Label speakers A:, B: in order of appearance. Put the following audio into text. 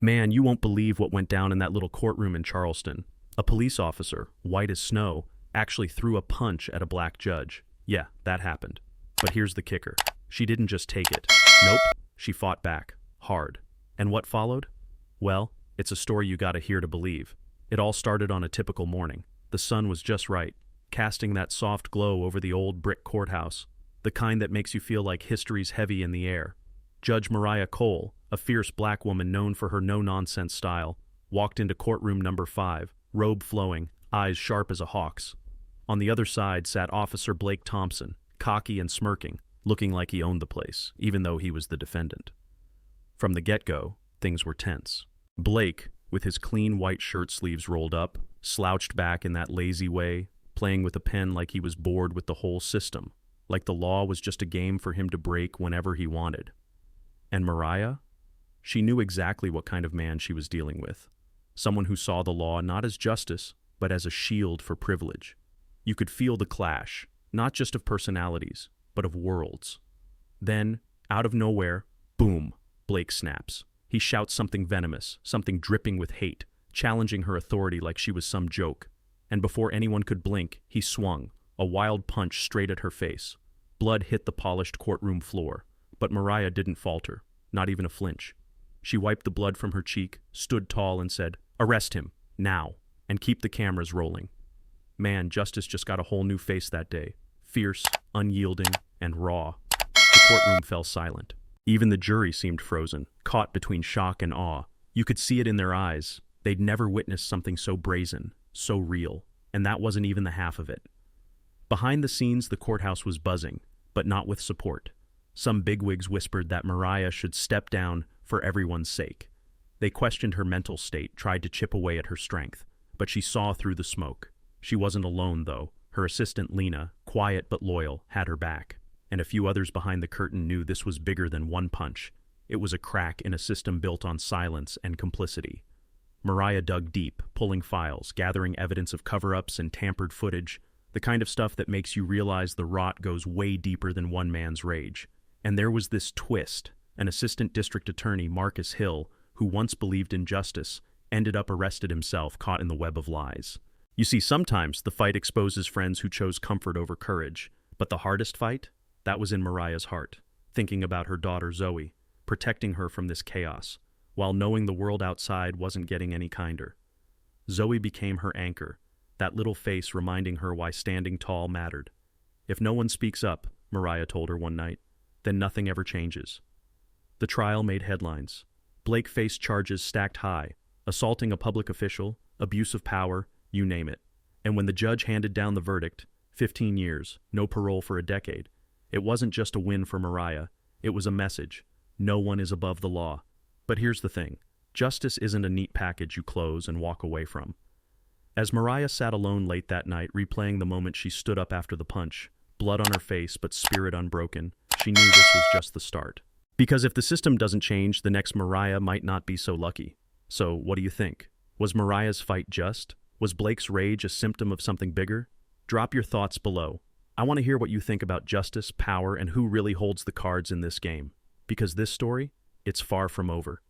A: Man, you won't believe what went down in that little courtroom in Charleston. A police officer, white as snow, actually threw a punch at a black judge. Yeah, that happened. But here's the kicker. She didn't just take it. Nope, she fought back. Hard. And what followed? Well, it's a story you gotta hear to believe. It all started on a typical morning. The sun was just right, casting that soft glow over the old brick courthouse, the kind that makes you feel like history's heavy in the air. Judge Mariah Cole, a fierce black woman known for her no-nonsense style, walked into courtroom number 5, robe flowing, eyes sharp as a hawk's. On the other side sat Officer Blake Thompson, cocky and smirking, looking like he owned the place, even though he was the defendant. From the get-go, things were tense. Blake, with his clean white shirt sleeves rolled up, slouched back in that lazy way, playing with a pen like he was bored with the whole system, like the law was just a game for him to break whenever he wanted. And Mariah? She knew exactly what kind of man she was dealing with. Someone who saw the law not as justice, but as a shield for privilege. You could feel the clash, not just of personalities, but of worlds. Then, out of nowhere, boom, Blake snaps. He shouts something venomous, something dripping with hate, challenging her authority like she was some joke. And before anyone could blink, he swung, a wild punch straight at her face. Blood hit the polished courtroom floor, but Mariah didn't falter, not even a flinch. She wiped the blood from her cheek, stood tall and said, "Arrest him, now, and keep the cameras rolling." Man, justice just got a whole new face that day. Fierce, unyielding, and raw. The courtroom fell silent. Even the jury seemed frozen, caught between shock and awe. You could see it in their eyes. They'd never witnessed something so brazen, so real, and that wasn't even the half of it. Behind the scenes, the courthouse was buzzing, but not with support. Some bigwigs whispered that Mariah should step down for everyone's sake. They questioned her mental state, tried to chip away at her strength, but she saw through the smoke. She wasn't alone, though. Her assistant, Lena, quiet but loyal, had her back. And a few others behind the curtain knew this was bigger than one punch. It was a crack in a system built on silence and complicity. Mariah dug deep, pulling files, gathering evidence of cover-ups and tampered footage, the kind of stuff that makes you realize the rot goes way deeper than one man's rage. And there was this twist. An assistant district attorney, Marcus Hill, who once believed in justice, ended up arrested himself, caught in the web of lies. You see, sometimes the fight exposes friends who chose comfort over courage, but the hardest fight? That was in Mariah's heart, thinking about her daughter Zoe, protecting her from this chaos, while knowing the world outside wasn't getting any kinder. Zoe became her anchor, that little face reminding her why standing tall mattered. If no one speaks up, Mariah told her one night, then nothing ever changes. The trial made headlines. Blake faced charges stacked high, assaulting a public official, abuse of power, you name it. And when the judge handed down the verdict, 15 years, no parole for a decade, it wasn't just a win for Mariah, it was a message. No one is above the law. But here's the thing. Justice isn't a neat package you close and walk away from. As Mariah sat alone late that night, replaying the moment she stood up after the punch, blood on her face but spirit unbroken, she knew this was just the start. Because if the system doesn't change, the next Mariah might not be so lucky. So, what do you think? Was Mariah's fight just? Was Blake's rage a symptom of something bigger? Drop your thoughts below. I want to hear what you think about justice, power, and who really holds the cards in this game. Because this story, it's far from over.